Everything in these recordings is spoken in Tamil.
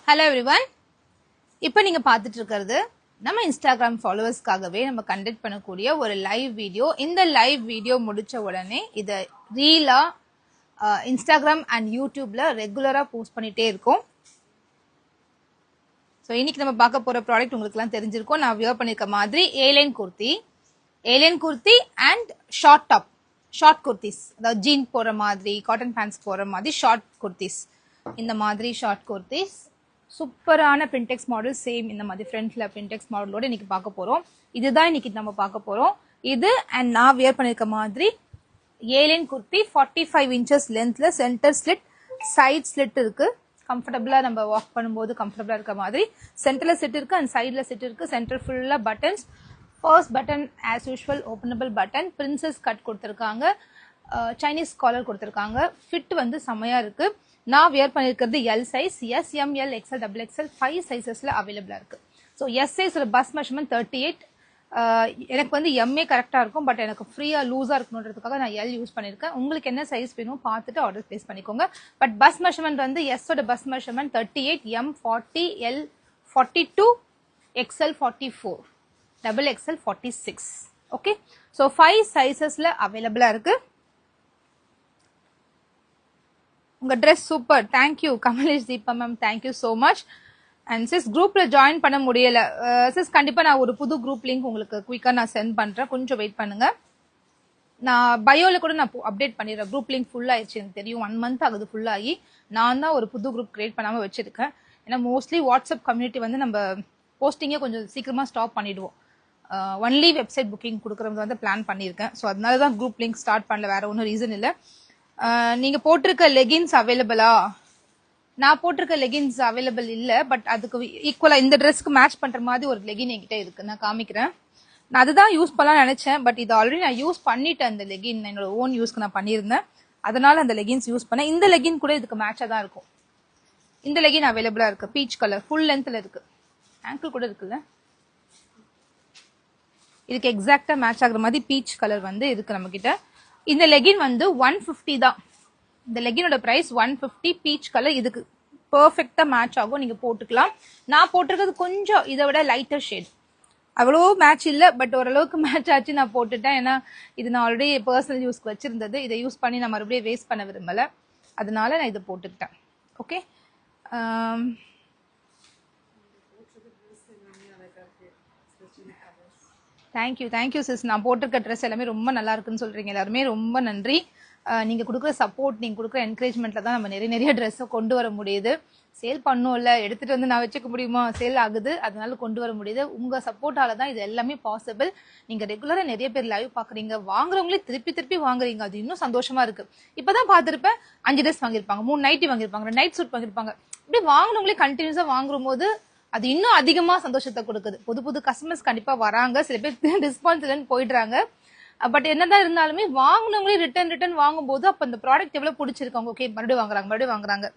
Hello everyone. இப்போ நீங்க பார்த்துட்டு இருக்கிறது நம்ம Instagram ஃபாலோவர்ஸ்க்காகவே நம்ம கண்டக்ட் பண்ணக்கூடிய ஒரு லைவ் வீடியோ. இந்த லைவ் வீடியோ முடிச்ச உடனே இத ரீலா Instagram and YouTubeல ரெகுலரா போஸ்ட் பண்ணிட்டே இருக்கோம். சோ இன்னைக்கு நம்ம பார்க்க போற ப்ராடக்ட் உங்களுக்குலாம் தெரிஞ்சிருக்கும். நான் வியர் பண்ணிருக்க மாதிரி A line kurti and short top, short kurtis, அதாவது ஜீன் போற மாதிரி, காட்டன் பேண்ட்ஸ் போற மாதிரி ஷார்ட் குர்த்திஸ். இந்த மாதிரி ஷார்ட் குர்த்திஸ் சூப்பரான பிரிண்டெக்ஸ் மாடல், சேம் இந்த மாதிரி ஃப்ரண்ட்ல பிரிண்டெக்ஸ் மாடலோட இன்னைக்கு பார்க்க போறோம். இதுதான் இன்னைக்கு நம்ம பார்க்க போறோம். இது அண்ட் நான் வியர் பண்ணிருக்க மாதிரி ஏலியன் குர்த்தி 45 inches லென்த்ல சென்டர் ஸ்லிட், சைட் ஸ்லிட் இருக்கு. கம்ஃபர்டபுளா நம்ம வாக் பண்ணும்போது கம்ஃபர்டபுளா இருக்க மாதிரி சென்டர்ல ஸ்லிட் இருக்கு அண்ட் சைட்ல ஸ்லிட் இருக்கு. சென்டர் ஃபுல்லா buttons. First button as usual openable button, princess cut கொடுத்திருக்காங்க, சைனீஸ் காலர் கொடுத்திருக்காங்க. ஃபிட் வந்து செமையா இருக்கு. நான் வியர் பண்ணிருக்கிறது L size, S, M, L, XL, double XL 5 சைசஸ்ல அவைலபிளா இருக்கு. So S size bust measurement 38. எனக்கு வந்து எம்ஏ கரெக்டா இருக்கும், பட் எனக்கு ஃப்ரீயா லூஸா இருக்கணுன்றதுக்காக நான் எல் யூஸ் பண்ணிருக்கேன். உங்களுக்கு என்ன சைஸ் வேணும் பார்த்துட்டு ஆர்டர் பிளேஸ் பண்ணிக்கோங்க. பட் பஸ் மெஷர்மெண்ட் வந்து எஸ்ஸோட bust measurement 38, M 40, L 42, XL 44, double XL 46. Okay, so 5 சைசஸ்ல அவைலபிளா இருக்கு. உங்க dress super, thank you Kamlesh Deepa ma'am, thank you so much. And sis குரூப்ல ஜாயின் பண்ண முடியல சிஸ், கண்டிப்பா நான் ஒரு புது குரூப் லிங்க் உங்களுக்கு குயிக்கா நான் சென்ட் பண்றேன், கொஞ்சம் வெயிட் பண்ணுங்க. நான் பயோல கூட நான் அப்டேட் பண்ணிடுறேன். குரூப் லிங்க் ஃபுல் ஆயிடுச்சு, எனக்கு தெரியும் 1 month ஆகுது ஃபுல் ஆகி. நான் தான் ஒரு புது குரூப் கிரியேட் பண்ணாம வச்சிருக்கேன். ஏன்னா மோஸ்ட்லி வாட்ஸ்அப் கம்யூனிட்டி வந்து நம்ம போஸ்டிங்கே கொஞ்சம் சீக்கிரமா ஸ்டாப் பண்ணிடுவோம். ஒன்லி வெப்சைட் புக்கிங் கொடுக்கறது வந்து பிளான் பண்ணியிருக்கேன். ஸோ அதனால தான் குரூப் லிங்க் ஸ்டார்ட் பண்ணல, வேற ஒன்றும் ரீசன் இல்லை. நீங்க போட்டிருக்க லெகின்ஸ் அவைலபிளா? நான் போட்டிருக்க லெகின்ஸ் அவைலபிள் இல்ல, பட் அதுக்கு ஈக்குவலா இந்த ட்ரெஸ்க்கு மேட்ச் பண்ற மாதிரி ஒரு லெகின் என்கிட்ட இருக்கு, நான் காமிக்கிறேன். நான் அதுதான் யூஸ் பண்ணலாம் நினைச்சேன், பட் இது ஆல்ரெடி நான் யூஸ் பண்ணிட்டேன். அந்த லெகின் என்னோட ஓன் யூஸ்க்கு நான் பண்ணியிருந்தேன், அதனால அந்த லெகின்ஸ் யூஸ் பண்ணேன். இந்த லெகின் கூட இதுக்கு மேட்சா தான் இருக்கும். இந்த லெகின் அவைலபிளா இருக்கு, பீச் கலர், ஃபுல் லென்த்ல இருக்கு, ஆங்கிள் கூட இருக்குல்ல. இதுக்கு எக்ஸாக்டா மேட்ச் ஆகுற மாதிரி பீச் கலர் வந்து இருக்கு நம்ம கிட்ட. இந்த லெகின் வந்து 150 தான். இந்த லெகினோட பிரைஸ் 150. பீச் கலர் இதுக்கு பெர்ஃபெக்ட்டா மேட்ச் ஆகும், நீங்க போட்டுக்கலாம். நான் போட்டிருக்கிறது கொஞ்சம் இதை விட லைட்டர் ஷேட், அவ்வளோ மேட்ச் இல்லை, பட் ஓரளவுக்கு மேட்ச் ஆச்சு. நான் போட்டுட்டேன், ஏன்னா இது நான் ஆல்ரெடி பர்சனல் யூஸ்க்கு வச்சிருந்தது. இதை யூஸ் பண்ணி நான் மறுபடியும் வேஸ்ட் பண்ண விரும்பல, அதனால நான் இதை போட்டுக்கிட்டேன். Okay, thank you sis. நான் போட்டிருக்க ட்ரெஸ் எல்லாமே ரொம்ப நல்லா இருக்குன்னு சொல்றீங்க, எல்லாருமே ரொம்ப நன்றி. நீங்க கொடுக்குற சப்போர்ட், நீங்க கொடுக்குற என்கரேஜ்மெண்ட்ல தான் நம்ம நிறைய ட்ரெஸ் கொண்டு வர முடியுது. சேல் பண்ணும்ல, எடுத்துட்டு வந்து நான் வச்சுக்க முடியுமா? சேல் ஆகுது, அதனால கொண்டு வர முடியுது. உங்க சப்போர்ட்டால தான் இது எல்லாமே பாசிபிள். நீங்க ரெகுலரா நிறைய பேர் லைவ் பாக்குறீங்க, வாங்குறவங்களே திருப்பி வாங்குறீங்க, அது இன்னும் சந்தோஷமா இருக்கு. இப்பதான் பாத்திருப்பேன் 5 ட்ரெஸ் வாங்கிருப்பாங்க, 3 நைட்டி வாங்கிருப்பாங்க, 2 நைட் சூட் வாங்கிருப்பாங்க. இப்படி வாங்குறவங்களே கண்டினியூஸா வாங்குற போது அது இன்னும் அதிகமா சந்தோஷத்தை கொடுக்குது. புது கஸ்டமர்ஸ் கண்டிப்பா வராங்க, சில பேர் டிஸ்கவுண்ட் இல்லைன்னு போயிடுறாங்க. பட் என்னதான் இருந்தாலுமே வாங்கினவங்களே ரிட்டர்ன் வாங்கும்போது அப்ப அந்த ப்ராடக்ட் எவ்வளவு பிடிச்சிருக்காங்க, ஓகே மறுபடியும் வாங்குறாங்க,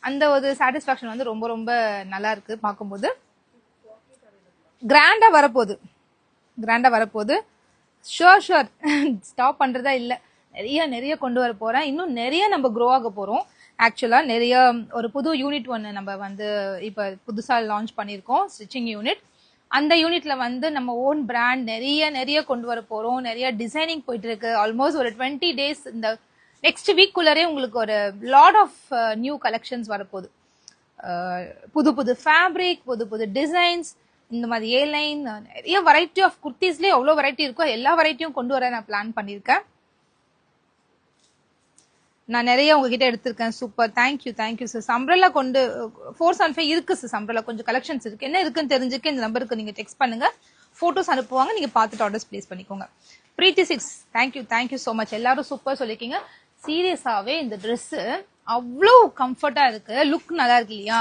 அந்த ஒரு சாட்டிஸ்பாக்சன் வந்து ரொம்ப நல்லா இருக்கு பார்க்கும்போது. கிராண்டா வரப்போகுது, ஷுர் ஸ்டாப் பண்றதா இல்ல, நிறைய கொண்டு வர போறேன். இன்னும் நிறைய நம்ம க்ரோ ஆக போறோம். ஆக்சுவலா நிறைய ஒரு புது யூனிட் ஒன்று நம்ம வந்து இப்ப புதுசா லான்ச் பண்ணிருக்கோம், ஸ்டிச்சிங் யூனிட். அந்த யூனிட்ல வந்து நம்ம ஓன் பிராண்ட் நிறைய கொண்டு வர போறோம். நிறைய டிசைனிங் போயிட்டு இருக்கு. ஆல்மோஸ்ட் ஒரு 20 days, இந்த நெக்ஸ்ட் வீக் குள்ளரே உங்களுக்கு ஒரு லாட் ஆஃப் நியூ கலெக்ஷன்ஸ் வரப்போகுது. புது ஃபேப்ரிக், புது டிசைன்ஸ், இந்த மாதிரி ஏலைன், நிறைய வெரைட்டி ஆஃப் குர்த்திஸ்லயே எவ்வளவு வெரைட்டி இருக்கோ எல்லா வெரைட்டியும் கொண்டு வர நான் பிளான் பண்ணிருக்கேன். நான் நிறைய உங்ககிட்ட எடுத்திருக்கேன். Super, thank you sis. அம்ப்ரெல்லா கொண்டு 475 இருக்கு சிஸ். அம்ப்ரெல்லா கொஞ்சம் கலெக்ஷன்ஸ் இருக்கு, என்ன இருக்குன்னு தெரிஞ்சுக்க இந்த நம்பருக்கு நீங்க டெக்ஸ்ட் பண்ணுங்க, போட்டோஸ் அனுப்புவாங்க, நீங்க பார்த்துட்டு ஆர்டர்ஸ் பிளேஸ் பண்ணிக்கோங்க. பிரீத்தி 6, தேங்க்யூ சோ மச். எல்லாரும் சூப்பர் சொல்லிருக்கீங்க. சீரியஸாவே இந்த ட்ரெஸ் அவ்வளோ கம்ஃபர்ட்டா இருக்கு, லுக் நல்லா இருக்கு இல்லையா?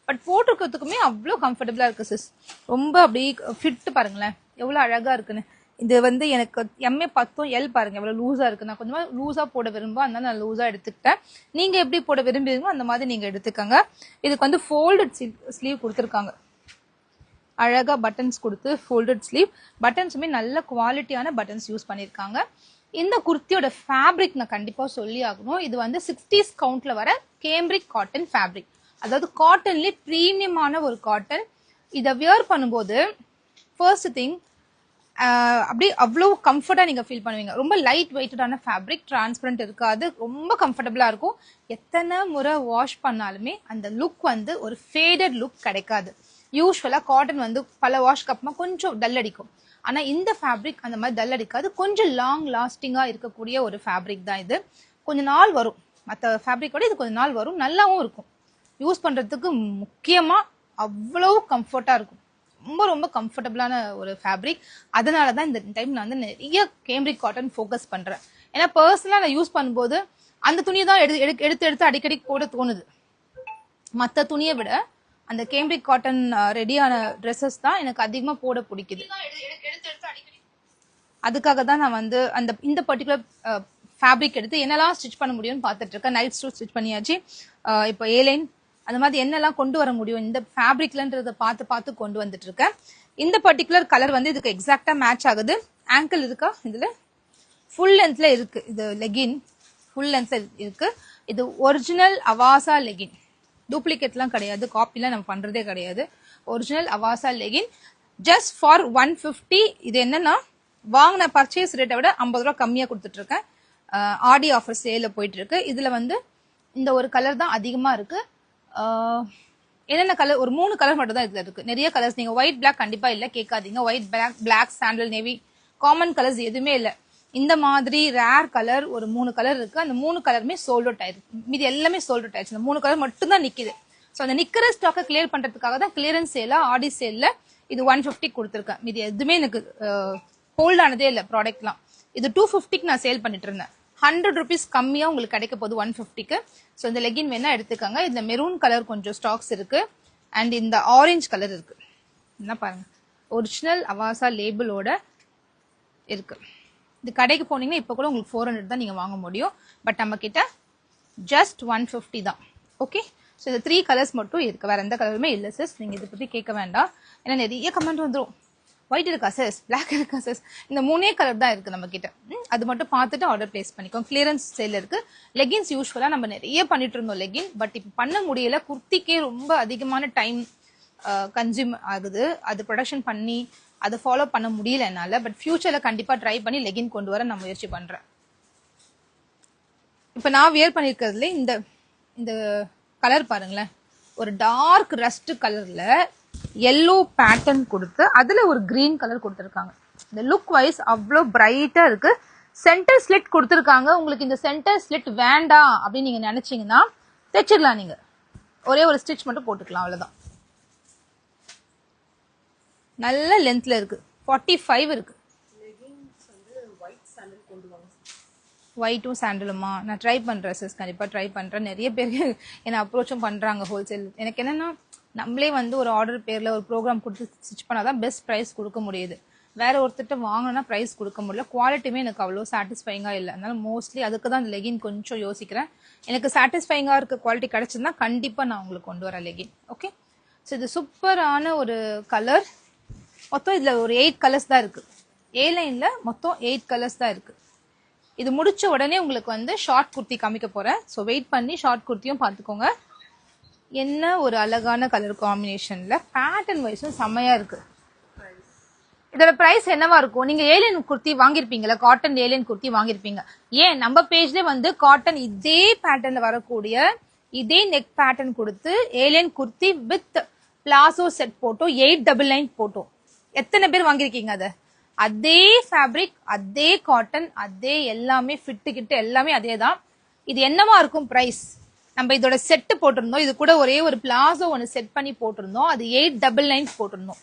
பட் போட்டுக்கிறதுக்குமே அவ்வளோ கம்ஃபர்டபுளா இருக்கு சிஸ். ரொம்ப அப்படி ஃபிட் பாருங்களேன் எவ்வளவு அழகா இருக்குன்னு. இது வந்து எனக்கு எம்ஏ 10, எல் பாருங்க எவ்வளவு லூஸா இருக்கு. நான் கொஞ்சமா லூஸா போட விரும்புவேன், அதனால நான் லூஸா எடுத்துக்கிட்டேன். நீங்க எப்படி போட விரும்புறீங்களோ அந்த மாதிரி நீங்க எடுத்துக்கோங்க. இதுக்கு வந்து ஃபோல்டட் ஸ்லீவ் கொடுத்துருக்காங்க, அழகா பட்டன்ஸ் கொடுத்து ஃபோல்டட் ஸ்லீவ். பட்டன்ஸுமே நல்ல குவாலிட்டியான பட்டன்ஸ் யூஸ் பண்ணிருக்காங்க. இந்த குர்த்தியோட ஃபேப்ரிக் நான் கண்டிப்பா சொல்லி ஆகணும். இது வந்து 60s கவுண்ட்ல வர கேம்பிரிக் காட்டன் ஃபேப்ரிக். அதாவது காட்டன்லேயே ப்ரீமியமான ஒரு காட்டன். இதை வியர் பண்ணும்போது ஃபர்ஸ்ட் திங் அப்படியே அவ்வளோ கம்ஃபர்ட்டாக நீங்கள் ஃபீல் பண்ணுவீங்க. ரொம்ப லைட் வெயிட்டடான ஃபேப்ரிக், டிரான்ஸ்பரண்ட் இருக்காது, ரொம்ப கம்ஃபர்டபுளாக இருக்கும். எத்தனை முறை வாஷ் பண்ணாலுமே அந்த லுக் வந்து ஒரு ஃபேடட் லுக் கிடைக்காது. யூஸ்வலாக காட்டன் வந்து பல வாஷ்க்கு அப்புறமா கொஞ்சம் டல் அடிக்கும். ஆனால் இந்த ஃபேப்ரிக் அந்த மாதிரி டல் அடிக்காது. கொஞ்சம் லாங் லாஸ்டிங்காக இருக்கக்கூடிய ஒரு ஃபேப்ரிக் தான் இது. கொஞ்ச நாள் வரும், மற்ற ஃபேப்ரிக்கோட இது கொஞ்ச நாள் வரும், நல்லாவும் இருக்கும். யூஸ் பண்ணுறதுக்கு முக்கியமாக அவ்வளோ கம்ஃபர்ட்டாக இருக்கும். ரொம்ப ரொம்ப கம்ஃபர்டபுளான ஒரு ஃபேப்ரிக். அதனால தான் இந்த டைம் நான் வந்து நிறைய கேம்ரிக் காட்டன் ஃபோக்கஸ் பண்ணுறேன். ஏன்னா பர்சனலாக நான் யூஸ் பண்ணும்போது அந்த துணியை தான் எடுத்து அடிக்கடி போட தோணுது. மற்ற துணியை விட அந்த கேம்ரிக் காட்டன் ரெடியான ட்ரெஸ்ஸஸ் தான் எனக்கு அதிகமாக போட பிடிக்குது. அதுக்காக தான் நான் வந்து இந்த பர்டிகுலர் ஃபேப்ரிக் எடுத்து என்னெல்லாம் ஸ்டிச் பண்ண முடியும்னு பார்த்துட்டு இருக்கேன். நைட் சூட் ஸ்டிச் பண்ணியாச்சு. இப்போ ஏலைன் அந்த மாதிரி என்னெல்லாம் கொண்டு வர முடியும் இந்த ஃபேப்ரிக்லன்றதை பார்த்து கொண்டு வந்துட்டு இருக்கேன். இந்த பர்டிகுலர் கலர் வந்து இதுக்கு எக்ஸாக்டா மேட்ச் ஆகுது. ஆங்கிள் இருக்கா, இதுல ஃபுல் லென்த்ல இருக்கு. இது லெகின் ஃபுல் லென்த்ல இருக்கு. இது ஒரிஜினல் அவாசா லெகின், டூப்ளிகேட்லாம் கிடையாது, காப்பிலாம் நம்ம பண்றதே கிடையாது. Original Avaasa legging just for 150. இது என்னன்னா வாங்கின பர்ச்சேஸ் ரேட்டை விட 50 ரூபா கம்மியா கொடுத்துட்டு இருக்கேன். ஆடி ஆஃபர் சேல போயிட்டு இருக்கு. இதுல வந்து இந்த ஒரு கலர் தான் அதிகமா இருக்கு. என்னென்ன கலர், ஒரு 3 கலர் மட்டும் தான் இதுல இருக்கு. நிறைய கலர்ஸ் நீங்க ஒயிட் பிளாக் கண்டிப்பா இல்ல கேட்காதீங்க. White black sandal navy common colours எதுவுமே இல்ல. இந்த மாதிரி ரேர் கலர் ஒரு 3 கலர் இருக்கு. அந்த 3 கலருமே சோல்ட் அவுட் ஆயிருக்கு. மீதி எல்லாமே சோல்ட் அவுட் ஆயிடுச்சு. அந்த 3 கலர் மட்டும் தான் நிக்குது. ஸோ அந்த நிக்கிற ஸ்டாக்கை கிளியர் பண்றதுக்காக தான் கிளியரன்ஸ் சேல, ஆடி சேல்ல இது 150 கொடுத்துருக்கேன். மீதி எதுவுமே எனக்கு ஹோல்ட் ஆனதே இல்லை ப்ராடக்ட்லாம். இது 250க்கு நான் சேல் பண்ணிட்டு இருந்தேன். 100 rupees கம்மியா உங்களுக்கு கிடைக்க போகுது 150க்கு. ஸோ இந்த லெகின் வேணா எடுத்துக்கோங்க. இந்த மெரூன் கலர் கொஞ்சம் ஸ்டாக்ஸ் இருக்கு. அண்ட் இந்த ஆரஞ்சு கலர் இருக்கு. என்ன பாருங்க, ஒரிஜினல் அவாசா லேபிளோட இருக்கு. இது கடைக்கு போனீங்கன்னா இப்போ கூட உங்களுக்கு 400 தான் நீங்க வாங்க முடியும். பட் நம்ம கிட்ட ஜஸ்ட் 150 தான். ஓகே, ஸோ இந்த 3 கலர்ஸ் மட்டும் இருக்கு. வேற எந்த கலருமே இல்லை சிஸ். நீங்க இதை பத்தி கேட்க வேண்டாம். ஏன்னா நிறைய கமெண்ட் வந்துடும், ஒயிட் இருக்கா சிஸ், பிளாக் இருக்கா சிஸ். இந்த 3 கலர் தான் இருக்கு நம்ம கிட்ட. அது மட்டும் பார்த்துட்டு ஆர்டர் பிளேஸ் பண்ணிக்கோங்க. கிளியரன்ஸ் சேல் இருக்கு. லெகின்ஸ் யூஸ்வலா நம்ம நிறைய பண்ணிட்டு இருந்தோம் லெகின். பட் இப்போ பண்ண முடியல. குர்த்திக்கே ரொம்ப அதிகமான டைம் கன்சியூம் ஆகுது. அது ப்ரொடக்ஷன் பண்ணி அதை ஃபாலோ பண்ண முடியல என்னால. பட் ஃபியூச்சர்ல கண்டிப்பா ட்ரை பண்ணி லெகின் கொண்டு வர நான் முயற்சி பண்றேன். இப்ப நான் வியர் பண்ணிருக்கிறதுல இந்த கலர் பாருங்களேன், ஒரு டார்க் ரஸ்ட் கலர்ல எல்லோ பேட்டர்ன் கொடுத்து அதுல ஒரு கிரீன் கலர் கொடுத்துருக்காங்க. இந்த லுக் வைஸ் அவ்வளோ பிரைட்டா இருக்கு. சென்டர் ஸ்லிட் கொடுத்துருக்காங்க. உங்களுக்கு இந்த சென்டர் ஸ்லிட் வேண்டாம் அப்படின்னு நீங்க நினைச்சீங்கன்னா தைச்சிடலாம். நீங்க ஒரே ஒரு ஸ்டிச் மட்டும் போட்டுக்கலாம், அவ்வளவுதான். நல்ல லென்த்ல இருக்கு. 45 இருக்கு. ஒயிட்டும் சாண்டலுமா நான் ட்ரை பண்றேன் சிஸ், கண்டிப்பா ட்ரை பண்றேன். நிறைய பேர் என்ன அப்ரோச்சும் பண்றாங்க ஹோல்சேல். எனக்கு என்னன்னா நம்மளே வந்து ஒரு ஆர்டர் பேர்ல ஒரு ப்ரோக்ராம் கொடுத்து ஸ்டிச் பண்ணாதான் பெஸ்ட் ப்ரைஸ் கொடுக்க முடியுது. வேற ஒருத்தட்ட வாங்கினா ப்ரைஸ் கொடுக்க முடியல. குவாலிட்டியுமே எனக்கு அவ்வளோ சாட்டிஸ்ஃபைங்கா இல்லை. அதனால மோஸ்ட்லி அதுக்கு தான் இந்த லெகின் கொஞ்சம் யோசிக்கிறேன். எனக்கு சாட்டிஸ்ஃபைங்கா இருக்க குவாலிட்டி கிடைச்சதுன்னா கண்டிப்பா நான் உங்களுக்கு கொண்டு வரேன் லெகின். ஓகே, ஸோ இது சூப்பரான ஒரு கலர். மொத்தம் இதுல ஒரு 8 கலர்ஸ் தான் இருக்கு. ஏ லைன்ல மொத்தம் 8 கலர்ஸ் தான் இருக்கு. இது முடிச்ச உடனே உங்களுக்கு வந்து ஷார்ட் குர்த்தி காமிக்க போறேன். ஸோ வெயிட் பண்ணி ஷார்ட் குர்த்தியும் பார்த்துக்கோங்க. என்ன ஒரு அழகான கலர் காம்பினேஷன்ல, பேட்டர்ன் வைஸும் செம்மையா இருக்கு. இதோட பிரைஸ் என்னவா இருக்கும்? நீங்க ஏலியன் குர்த்தி வாங்கிருப்பீங்களா? காட்டன் ஏலியன் குர்த்தி வாங்கிருப்பீங்க. ஏன் நம்ம பேஜ்ல வந்து காட்டன் இதே பேட்டர்ன்ல வரக்கூடிய இதே நெக் பேட்டர்ன் கொடுத்து A line kurti with palazzo set போட்டோம், 899 போட்டோம். எத்தனை பேர் வாங்கிருக்கீங்க? அதே ஃபேப்ரிக், அதே காட்டன், அதே எல்லாமே ஃபிட்டு கிட்ட எல்லாமே அதே தான். இது என்னவா இருக்கும் பிரைஸ்? நம்ம இதோட செட்டு போட்டிருந்தோம். இது கூட ஒரே ஒரு பிளாசோ ஒன்று செட் பண்ணி போட்டிருந்தோம். அது 899 போட்டிருந்தோம்.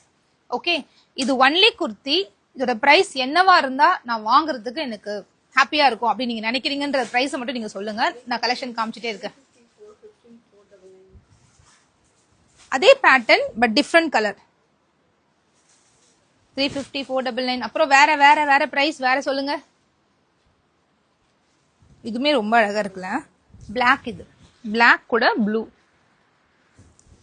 ஓகே, இது ஒன்லி குர்த்தி. இதோட பிரைஸ் என்னவா இருந்தா நான் வாங்குறதுக்கு எனக்கு ஹாப்பியா இருக்கும் அப்படின்னு நீங்க நினைக்கிறீங்கன்ற பிரைஸை மட்டும் நீங்க சொல்லுங்க. நான் கலெக்ஷன் காமிச்சிட்டே இருக்கேன். அதே பேட்டர்ன் பட் டிஃப்ரெண்ட் கலர். 350, 499. அப்புறம் வேற வேற வேற பிரைஸ் வேற சொல்லுங்க. இதுமே ரொம்ப அழகா இருக்குல்ல, பிளாக். இது பிளாக் கூட ப்ளூ,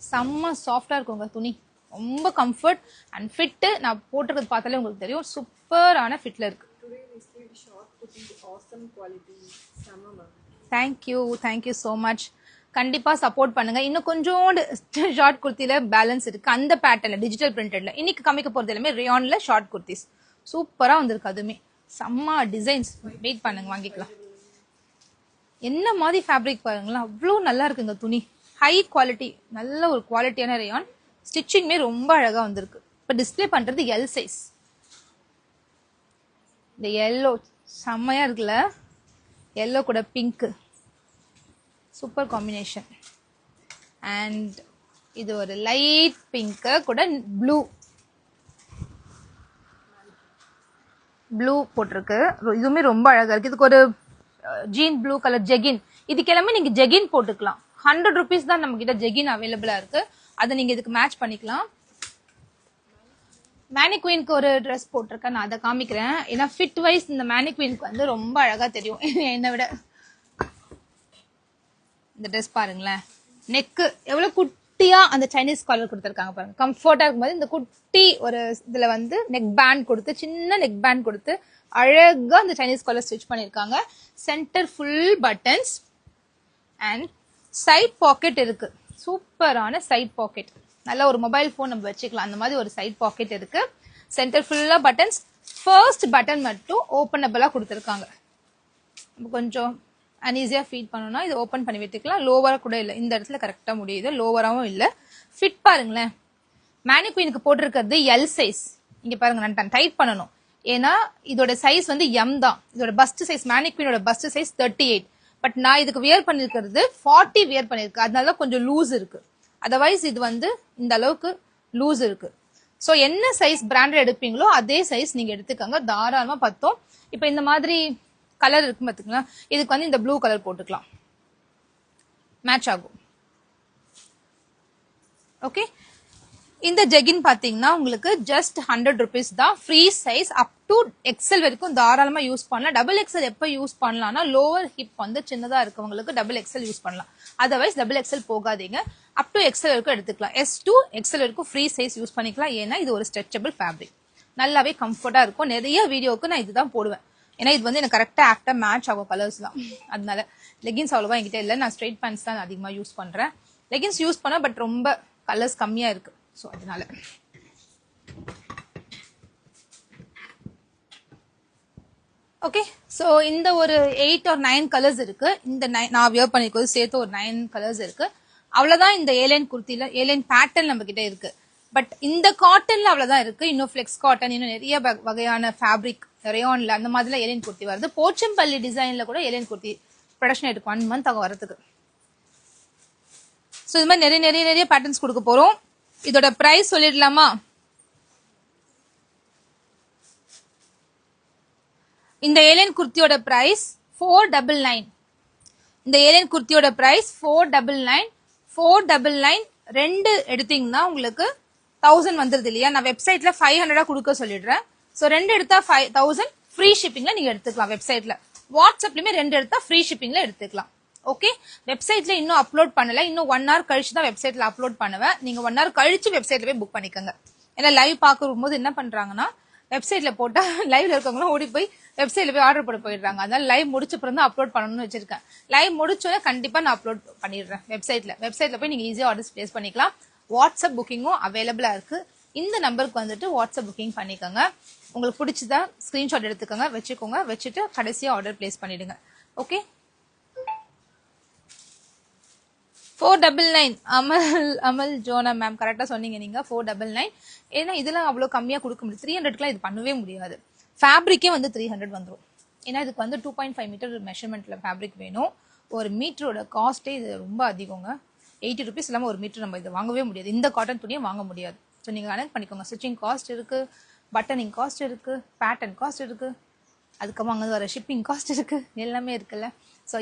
செம்ம சாஃப்டா இருக்குங்க துணி. ரொம்ப கம்ஃபர்ட் அண்ட் ஃபிட். நான் போட்டுறது பார்த்தாலே உங்களுக்கு தெரியும், சூப்பரான ஃபிட்ல இருக்கு. Thank you so much. கண்டிப்பா சப்போர்ட் பண்ணுங்க. இன்னும் கொஞ்சோண்டு ஷார்ட் குர்த்தில பேலன்ஸ் இருக்கு. அந்த பேட்டர்ன்ல டிஜிட்டல் பிரிண்டட்ல இன்னைக்கு காமிக்க போறது எல்லாமே ரேயான்ல ஷார்ட் குர்த்திஸ். சூப்பரா வந்திருக்கு. அதுமே செம்ம டிசைன்ஸ். வெயிட் பண்ணுங்க, வாங்கிக்கலாம். என்ன மாதிரி ஃபேப்ரிக் பாருங்களேன், அவ்வளோ நல்லா இருக்குங்க துணி. ஹை குவாலிட்டி, நல்ல ஒரு குவாலிட்டியான ரேயான். ஸ்டிச்சிங்மே ரொம்ப அழகா வந்திருக்கு. இப்போ டிஸ்பிளே பண்றது எல் சைஸ். இந்த எல்லோ செம்மையா இருக்குல்ல, எல்லோ கூட பிங்க் சூப்பர் காம்பினேஷன். அண்ட் இது ஒரு லைட் பிங்க் கூட ப்ளூ போட்டிருக்கு. இதுவுமே ரொம்ப அழகா இருக்கு. இதுக்கு ஒரு ஜீன் ப்ளூ கலர் ஜெகின். இதுக்கு எல்லாமே நீங்க ஜெகின் போட்டுக்கலாம். 100 rupees தான் நம்ம கிட்ட ஜெகின் அவைலபிளா இருக்கு. அதை நீங்க இதுக்கு மேட்ச் பண்ணிக்கலாம். மேனிக்வீனுக்கு ஒரு ட்ரெஸ் போட்டிருக்கேன், நான் அதை காமிக்கிறேன். ஏன்னா ஃபிட் வைஸ் இந்த மேனிக்வீனுக்கு வந்து ரொம்ப அழகா தெரியும் என்னை விட. இந்த ட்ரெஸ் பாருங்களேன், நெக்கு எவ்வளவு குட்டியா அந்த சைனீஸ் காலர் கொடுத்துருக்காங்க பாருங்க. கம்ஃபர்டா இருக்கும்போது இந்த குட்டி ஒரு இதுல வந்து நெக் பேண்ட் கொடுத்து, சின்ன நெக் பேண்ட் கொடுத்து அழகா அந்த சைனீஸ் காலர் ஸ்டிச் பண்ணிருக்காங்க. Centre full buttons and side pocket இருக்கு. சூப்பரான சைட் பாக்கெட். நல்ல ஒரு மொபைல் போன் நம்ம வச்சுக்கலாம், அந்த மாதிரி ஒரு சைட் பாக்கெட் இருக்கு. சென்டர் ஃபுல்லா பட்டன்ஸ். ஃபர்ஸ்ட் பட்டன் மட்டும் ஓபனபிளா கொடுத்துருக்காங்க. கொஞ்சம் அன்ஈஸியா ஃபீட் பண்ணணும்னா இது ஓபன் பண்ணி விட்டுக்கலாம். லோவரா கூட இல்லை, இந்த இடத்துல கரெக்டா முடியுது. லோவராவும் இல்லை. ஃபிட் பாருங்களேன், மேனிக்வீனுக்கு போட்டிருக்கிறது எல் சைஸ். இங்க பாருங்க, நான் டைட் பண்ணணும். ஏன்னா இதோட சைஸ் வந்து எம் தான். இதோட பஸ்ட் சைஸ், மேனிக்வீனோட பஸ்ட் சைஸ் 38. பட் நான் இதுக்கு வியர் பண்ணிருக்கிறது 40 வியர் பண்ணிருக்கு. அதனால கொஞ்சம் லூஸ் இருக்கு. அதர்வைஸ் இது வந்து இந்த அளவுக்கு லூஸ் இருக்கு. ஸோ என்ன சைஸ் பிராண்டட் எடுப்பீங்களோ அதே சைஸ் நீங்க எடுத்துக்கோங்க, தாராளமா பத்தும். இப்போ இந்த மாதிரி கலர் இருக்கு பாத்தீங்களா, இதுக்கு வந்து இந்த ப்ளூ கலர் போட்டுக்கலாம், மேட்ச் ஆகும். ஓகே, இந்த ஜெகின் பாத்தீங்கன்னா உங்களுக்கு ஜஸ்ட் 100 rupees தான். Free size up to XL வரைக்கும் தாராளமா யூஸ் பண்ணலாம். டபுள் எக்ஸல் எப்ப யூஸ் பண்ணலாம்னா லோவர் ஹிப் வந்து சின்னதா இருக்கவங்களுக்கு டபுள் எக்ஸல் யூஸ் பண்ணலாம். அதர்வைஸ் டபுள் எக்ஸல் போகாதீங்க, அப் டு எக்ஸல் வரைக்கும் எடுத்துக்கலாம். S to எக்ஸல் வரைக்கும் ஃப்ரீ சைஸ் யூஸ் பண்ணிக்கலாம். ஏன்னா இது ஒரு ஸ்ட்ரெச்சபிள் ஃபேப்ரிக், நல்லாவே கம்ஃபர்டா இருக்கும். நிறைய வீடியோக்கு நான் இதுதான் போடுவேன், ஏன்னா இது வந்து எனக்கு கரெக்டா ஆக்டா மேட்ச் ஆகும் கலர்ஸ் தான். அதனால லெகின்ஸ் அவ்வளவா என்கிட்ட இல்லை, நான் ஸ்ட்ரெயிட் பேண்ட்ஸ் தான் அதிகமா யூஸ் பண்றேன். லெகின்ஸ் யூஸ் பண்ண பட் ரொம்ப கலர்ஸ் கம்மியா இருக்கு. ஸோ அதனால ஓகே. ஸோ இந்த ஒரு 8 or 9 கலர்ஸ் இருக்கு. இந்த நான் வியர் பண்ணிருக்கிறது சேர்த்து ஒரு 9 கலர்ஸ் இருக்கு. அவ்வளவுதான் இந்த ஏலைன் குர்த்தில. ஏலைன் பேட்டர்ன் நம்ம கிட்ட இருக்கு. பட் இந்த காட்டன்ல அவ்வளவுதான் இருக்கு. இன்னும் ஃபிளெக்ஸ் காட்டன், இன்னும் நிறைய வகையான ஃபேப்ரிக் ரேயான்ல அந்த மாதிரிலாம் ஏலைன் குர்த்தி வருது. போச்சம்பள்ளி டிசைன்ல கூட ஏலைன் குர்த்தி ப்ரொடக்ஷன் எடுக்கும் 1 month ஆகும் வரதுக்கு. ஸோ இது மாதிரி நிறைய நிறைய நிறைய பேட்டர்ன்ஸ் கொடுக்க போறோம். இதோட பிரைஸ் சொல்லிடலாமா? இந்த ஏலைன் குர்த்தியோட பிரைஸ் 499. இந்த ஏலைன் குர்த்தியோட பிரைஸ் 499. 499 ரெண்டு எடுத்தீங்கன்னா உங்களுக்கு 1000 வந்துருது இல்லையா? நான் வெப்சைட்ல 500 கொடுக்க சொல்லிடுறேன். ஸோ ரெண்டு எடுத்தா 5000 ஃப்ரீ ஷிப்பிங்ல நீங்க எடுத்துக்கலாம். வெப்சைட்ல வாட்ஸ்அப்லயுமே ரெண்டு எடுத்தா ஃப்ரீ ஷிப்பிங்ல எடுத்துக்கலாம். ஓகே, வெப்சைட்ல இன்னும் அப்லோட் பண்ணல. இன்னும் 1 hour கழிச்சு தான் வெப்சைட்ல அப்லோட் பண்ணுவேன். நீங்க 1 hour கழிச்சு வெப்சைட்ல போய் புக் பண்ணிக்கோங்க. ஏன்னா லைவ் பார்க்கும் போது என்ன பண்றாங்கன்னா, வெப்சைட்ல போட்டா லைவ்ல இருக்கவங்களும் ஓடி போய் வெப்சைட்ல போய் ஆர்டர் போட போயிடுறாங்க. அதனால லைவ் முடிச்ச பிறகு தான் அப்லோட் பண்ணணும்னு வச்சிருக்கேன். லைவ் முடிச்சோட கண்டிப்பா நான் அப்லோட் பண்ணிடுறேன் வெப்சைட்ல போய் நீங்க ஈஸியா ஆர்டர்ஸ் பிளேஸ் பண்ணிக்கலாம். வாட்ஸ்அப் புக்கிங்கும் அவைலபிளா இருக்கு. இந்த நம்பருக்கு வந்துட்டு வாட்ஸ்அப் புக்கிங் பண்ணிக்கோங்க. உங்களுக்கு பிடிச்சதா ஸ்கிரீன்ஷாட் எடுத்துக்கோங்க, வச்சுக்கோங்க. வச்சுட்டு கடைசியா ஆர்டர் பிளேஸ் பண்ணிடுங்க. ஓகே, 499. அமல் ஜோனா மேம் கரெக்டா சொன்னீங்க நீங்க. 499. ஏன்னா இதெல்லாம் அவ்வளவு கம்மியா கொடுக்க முடியும். 300க்குலாம் இது பண்ணவே முடியாது. ஃபேப்ரிக்கே வந்து 300 வந்துடும். ஏன்னா இதுக்கு வந்து 2.5 மீட்டர் மெஷர்மெண்ட்ல ஃபேப்ரிக் வேணும். ஒரு மீட்டரோட காஸ்டே இது ரொம்ப அதிகங்க. 80 rupees இல்லாம ஒரு மீட்டர் நம்ம இதை வாங்கவே முடியாது. இந்த காட்டன் துணியை வாங்க முடியாது. ஸோ நீங்க கனெக்ட் பண்ணிக்கோங்க. ஸ்டிச்சிங் காஸ்ட் இருக்கு, பட்டனிங் காஸ்ட் இருக்கு, பேட்டர்ன் காஸ்ட் இருக்கு, அதுக்கப்புறம் அங்கே வர ஷிப்பிங் காஸ்ட் இருக்கு, எல்லாமே இருக்குல்ல. ஸோ